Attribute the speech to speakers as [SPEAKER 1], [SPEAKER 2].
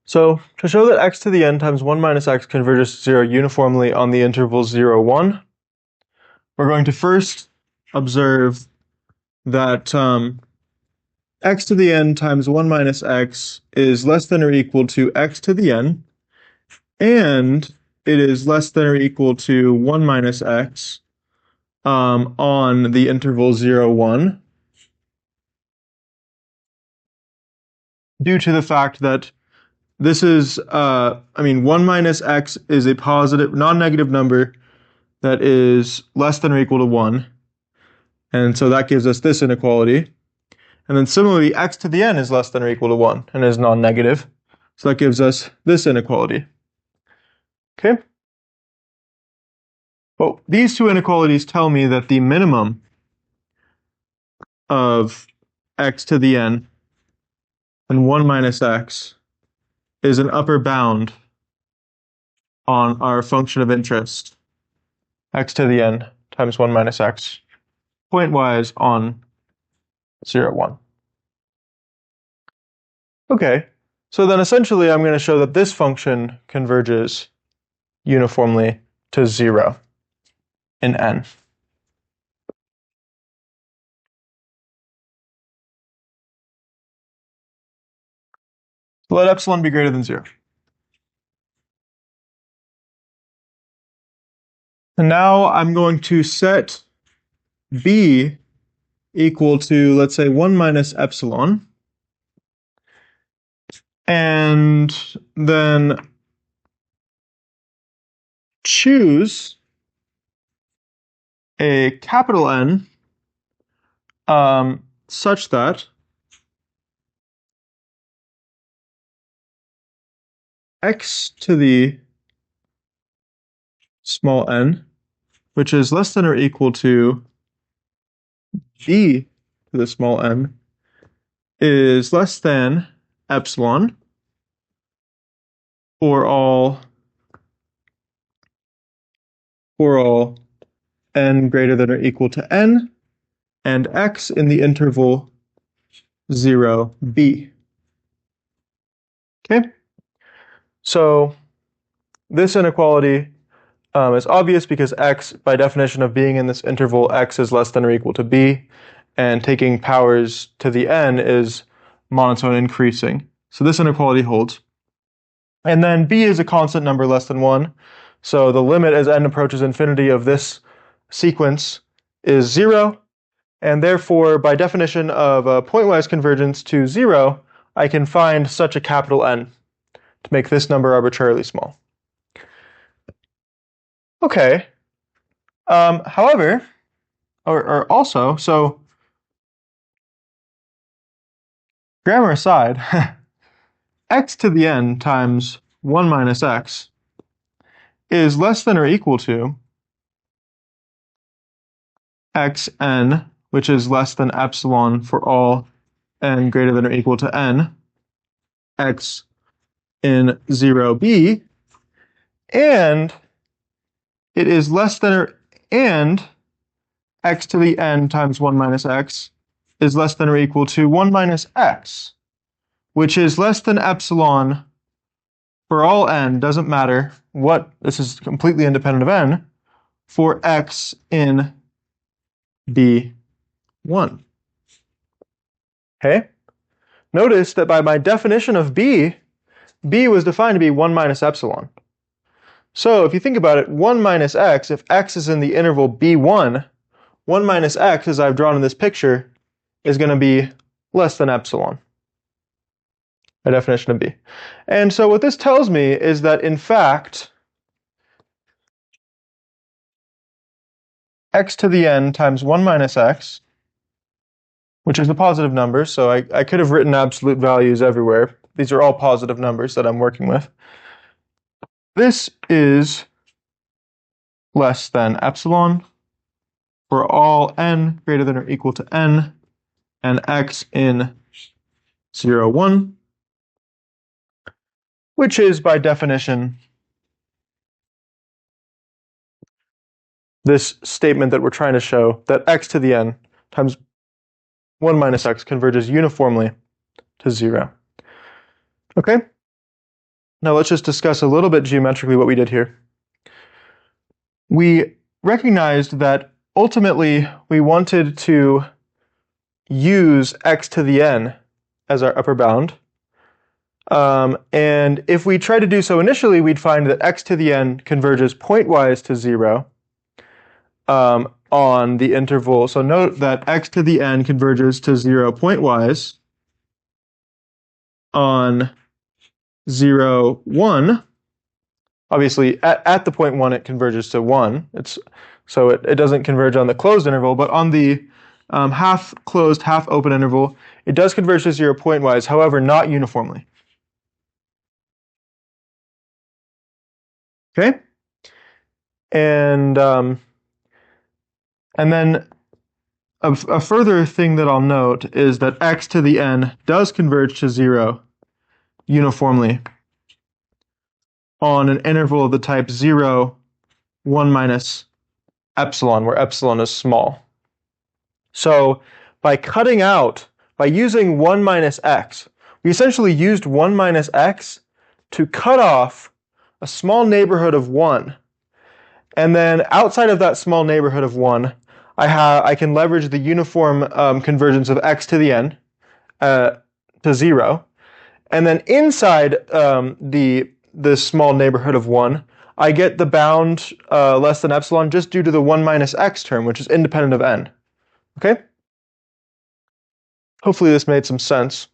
[SPEAKER 1] So to show that x to the n times 1 minus x converges to 0 uniformly on the interval 0, 1, we're going to first observe that x to the n times 1 minus x is less than or equal to x to the n, and it is less than or equal to 1 minus x on the interval 0, 1, due to the fact that this is, 1 minus x is a positive, non-negative number that is less than or equal to 1. And so that gives us this inequality. And then similarly, x to the n is less than or equal to 1 and is non-negative. So that gives us this inequality. Okay? Well, these two inequalities tell me that the minimum of x to the n and 1 minus x is an upper bound on our function of interest, x to the n times 1 minus x, pointwise on 0, 1. Okay, so then essentially I'm going to show that this function converges uniformly to 0 in n. So let epsilon be greater than 0. And now I'm going to set b equal to, let's say, 1 minus epsilon. And then choose a capital N such that x to the small n, which is less than or equal to b to the small n, is less than epsilon for all n greater than or equal to n, and x in the interval 0, b. Okay? So this inequality is obvious because x, by definition of being in this interval, x is less than or equal to b, and taking powers to the n is monotone increasing. So this inequality holds. And then b is a constant number less than 1, so the limit as n approaches infinity of this sequence is 0, and therefore, by definition of a pointwise convergence to 0, I can find such a capital N to make this number arbitrarily small. Okay. However, or also, so grammar aside, x to the n times 1 minus x is less than or equal to xn, which is less than epsilon for all n greater than or equal to n, x in 0b, and it is less than or, and x to the n times 1 minus x is less than or equal to 1 minus x, which is less than epsilon for all n, doesn't matter what, this is completely independent of n, for x in b1. Okay? Notice that by my definition of b, b was defined to be 1 minus epsilon. So if you think about it, 1 minus x, if x is in the interval b1, 1 minus x, as I've drawn in this picture, is going to be less than epsilon, by definition of b. And so what this tells me is that, in fact, x to the n times 1 minus x, which is a positive number, so I could have written absolute values everywhere. These are all positive numbers that I'm working with. This is less than epsilon for all n greater than or equal to n, and x in 0, 1, which is by definition this statement that we're trying to show, that x to the n times 1 minus x converges uniformly to 0. Okay? Now let's just discuss a little bit geometrically what we did here. We recognized that ultimately we wanted to use x to the n as our upper bound. And if we try to do so initially, we'd find that x to the n converges pointwise to 0 on the interval. So note that x to the n converges to 0 pointwise on 0, 1. Obviously, at the point 1, it converges to 1. So it doesn't converge on the closed interval, but on the half closed, half open interval, it does converge to 0 pointwise, however, not uniformly. Okay? And then a further thing that I'll note is that x to the n does converge to 0 uniformly on an interval of the type 0, 1 minus epsilon, where epsilon is small. So by using 1 minus x, we essentially used 1 minus x to cut off a small neighborhood of 1. And then outside of that small neighborhood of 1, I can leverage the uniform convergence of x to the n to 0. And then inside the small neighborhood of 1, I get the bound less than epsilon just due to the 1 minus x term, which is independent of n. Okay? Hopefully this made some sense.